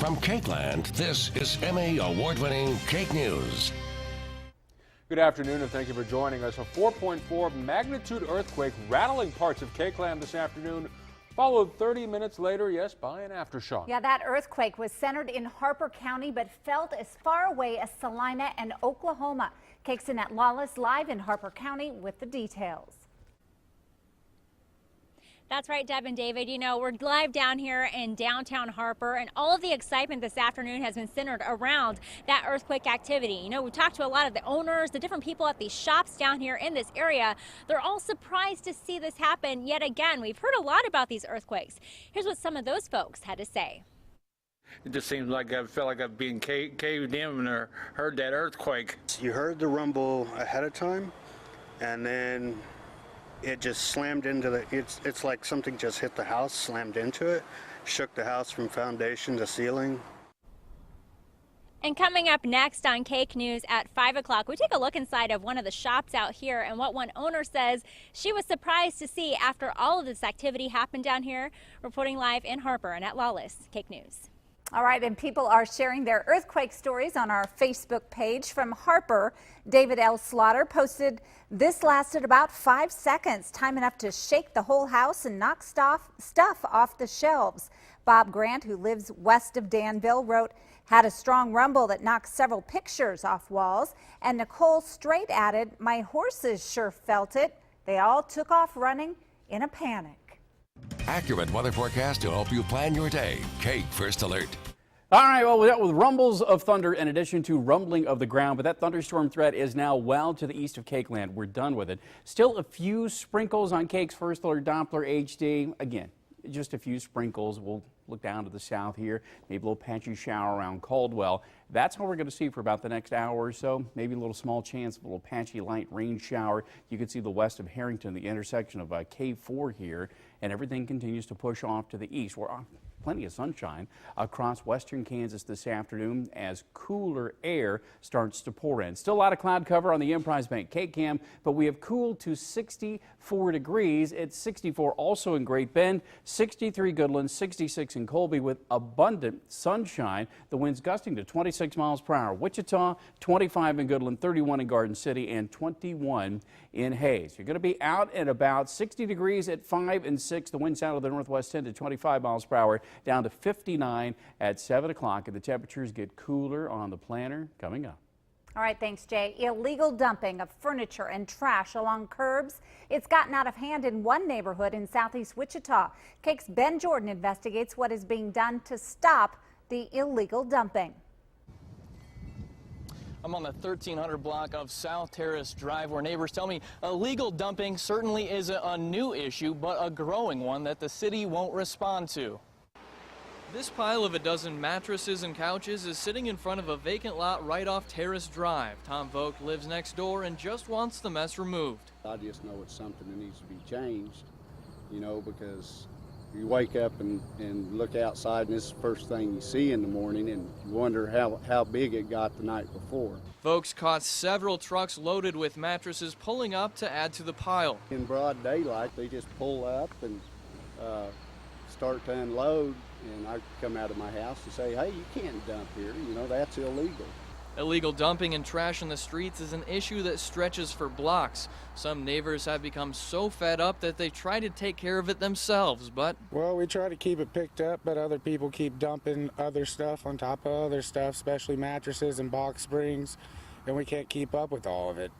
From Cakeland, this is Emmy award-winning Cake News. Good afternoon and thank you for joining us. A 4.4 magnitude earthquake rattling parts of Cakeland this afternoon, followed 30 minutes later, yes, by an aftershock. Yeah, that earthquake was centered in Harper County but felt as far away as Salina and Oklahoma. Cake's Annette Lawless live in Harper County with the details. That's right, Deb and David. You know, we're live down here in downtown Harper, and all of the excitement this afternoon has been centered around that earthquake activity. You know, we talked to a lot of the owners, the different people at these shops down here in this area. They're all surprised to see this happen yet again. We've heard a lot about these earthquakes. Here's what some of those folks had to say. It just seems like I felt like I've been caved in or heard that earthquake. You heard the rumble ahead of time, and then it just slammed into the, it's like something just hit the house, slammed into it, shook the house from foundation to ceiling. And coming up next on Cake News at 5 o'clock, we take a look inside of one of the shops out here and what one owner says she was surprised to see after all of this activity happened down here. Reporting live in Harper, Annette Lawless, Cake News. All right, and people are sharing their earthquake stories on our Facebook page. From Harper, David L. Slaughter posted, "This lasted about 5 seconds, time enough to shake the whole house and knock stuff off the shelves." Bob Grant, who lives west of Danville, wrote, "Had a strong rumble that knocked several pictures off walls." And Nicole Straight added, "My horses sure felt it. They all took off running in a panic." Accurate weather forecast to help you plan your day. Cake First Alert. All right, well, that was rumbles of thunder in addition to rumbling of the ground, but that thunderstorm threat is now well to the east of Cakeland. We're done with it. Still a few sprinkles on Cake's First Alert Doppler HD. Again, just a few sprinkles. We'll look down to the south here, maybe a little patchy shower around Caldwell. That's all we're going to see for about the next hour or so. Maybe a little small chance of a little patchy light rain shower. You can see the west of Harrington, the intersection of K4 here, and everything continues to push off to the east. We're plenty of sunshine across western Kansas this afternoon as cooler air starts to pour in. Still a lot of cloud cover on the Emprise Bank Cake Cam, but we have cooled to 64 degrees. It's 64 also in Great Bend, 63 Goodland, 66 in Colby with abundant sunshine. The winds gusting to 26 miles per hour. Wichita, 25 in Goodland, 31 in Garden City, and 21 in Hayes. You're going to be out and about 60 degrees at 5 and 6. The winds out of the northwest 10 to 25 miles per hour. Down to 59 at 7 o'clock, and the temperatures get cooler on the planner coming up. All right, thanks, Jay. Illegal dumping of furniture and trash along curbs. It's gotten out of hand in one neighborhood in southeast Wichita. Cake's Ben Jordan investigates what is being done to stop the illegal dumping. I'm on the 1300 block of South Terrace Drive, where neighbors tell me illegal dumping certainly isn't a new issue, but a growing one that the city won't respond to. This pile of a dozen mattresses and couches is sitting in front of a vacant lot right off Terrace Drive. Tom Vogt lives next door and just wants the mess removed. I just know it's something that needs to be changed, you know, because you wake up and look outside and this is the first thing you see in the morning and you wonder how big it got the night before. Folks caught several trucks loaded with mattresses pulling up to add to the pile. In broad daylight, they just pull up and start to unload, and I come out of my house and say, hey, you can't dump here, you know, that's illegal. Illegal dumping and trash in the streets is an issue that stretches for blocks. Some neighbors have become so fed up that they try to take care of it themselves, but... Well, we try to keep it picked up, but other people keep dumping other stuff on top of other stuff, especially mattresses and box springs, and we can't keep up with all of it.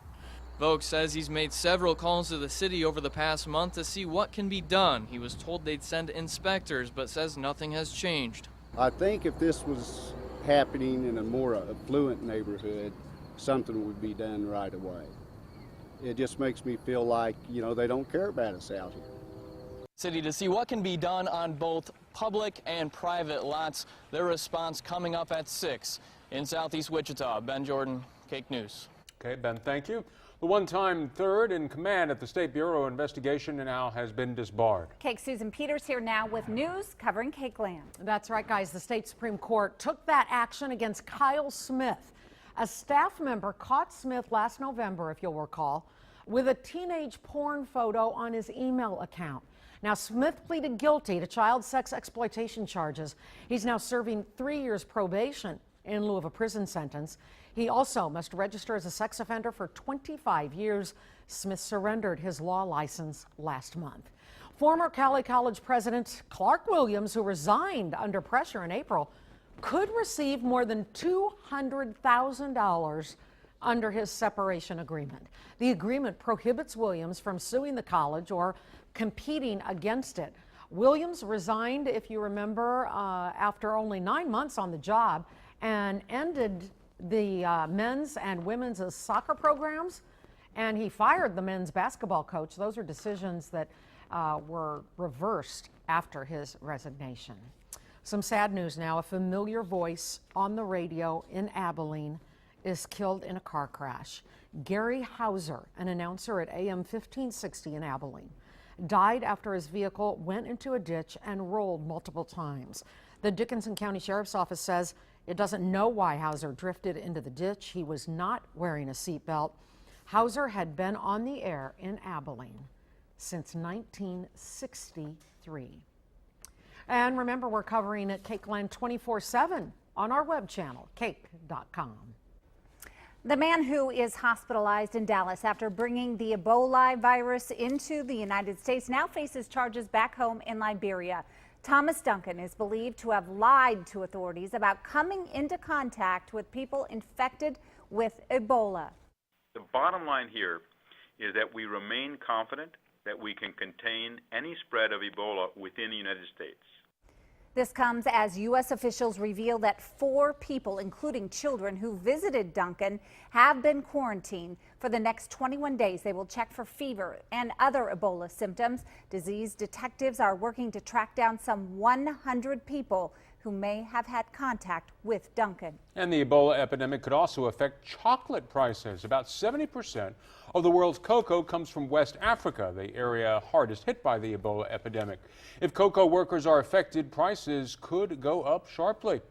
Vogt says he's made several calls to the city over the past month to see what can be done. He was told they'd send inspectors, but says nothing has changed. I think if this was happening in a more affluent neighborhood, something would be done right away. It just makes me feel like, you know, they don't care about us out here. City to see what can be done on both public and private lots. Their response coming up at 6 in southeast Wichita. Ben Jordan, Cake News. Okay, Ben, thank you. The one-time third in command at the State Bureau of Investigation now has been disbarred. Cake's Susan Peters here now with news covering Cakeland. That's right, guys. The state Supreme Court took that action against Kyle Smith. A staff member caught Smith last November, if you'll recall, with a teenage porn photo on his email account. Now, Smith pleaded guilty to child sex exploitation charges. He's now serving 3 years probation in lieu of a prison sentence. He also must register as a sex offender for 25 years. Smith surrendered his law license last month. Former Cali College president Clark Williams, who resigned under pressure in April, could receive more than $200,000 under his separation agreement. The agreement prohibits Williams from suing the college or competing against it. Williams resigned, if you remember, after only 9 months on the job, and ended the men's and women's soccer programs, and he fired the men's basketball coach. Those are decisions that were reversed after his resignation. Some sad news now. A familiar voice on the radio in Abilene is killed in a car crash. Gary Hauser, an announcer at AM 1560 in Abilene, died after his vehicle went into a ditch and rolled multiple times. The Dickinson County Sheriff's Office says it doesn't know why Hauser drifted into the ditch. He was not wearing a seatbelt. Hauser had been on the air in Abilene since 1963. And remember, we're covering it Cakeland 24/7 on our web channel, cake.com. The man who is hospitalized in Dallas after bringing the Ebola virus into the United States now faces charges back home in Liberia. Thomas Duncan is believed to have lied to authorities about coming into contact with people infected with Ebola. The bottom line here is that we remain confident that we can contain any spread of Ebola within the United States. This comes as U.S. officials reveal that 4 people, including children who visited Duncan, have been quarantined. For the next 21 days, they will check for fever and other Ebola symptoms. Disease detectives are working to track down some 100 people who may have had contact with Duncan. And the Ebola epidemic could also affect chocolate prices. About 70% of the world's cocoa comes from West Africa, the area hardest hit by the Ebola epidemic. If cocoa workers are affected, prices could go up sharply.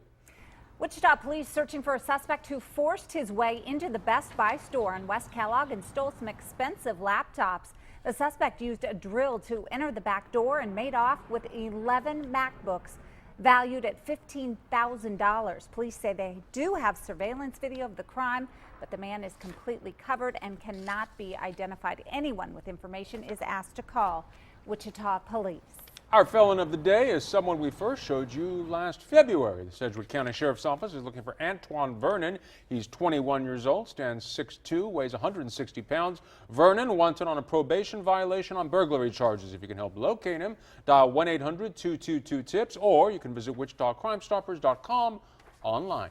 Wichita police searching for a suspect who forced his way into the Best Buy store on West Kellogg and stole some expensive laptops. The suspect used a drill to enter the back door and made off with 11 MacBooks valued at $15,000. Police say they do have surveillance video of the crime, but the man is completely covered and cannot be identified. Anyone with information is asked to call Wichita Police. Our felon of the day is someone we first showed you last February. The Sedgwick County Sheriff's Office is looking for Antoine Vernon. He's 21 years old, stands 6'2", weighs 160 pounds. Vernon wanted on a probation violation on burglary charges. If you can help locate him, dial 1-800-222-TIPS, or you can visit WichitaCrimeStoppers.com online.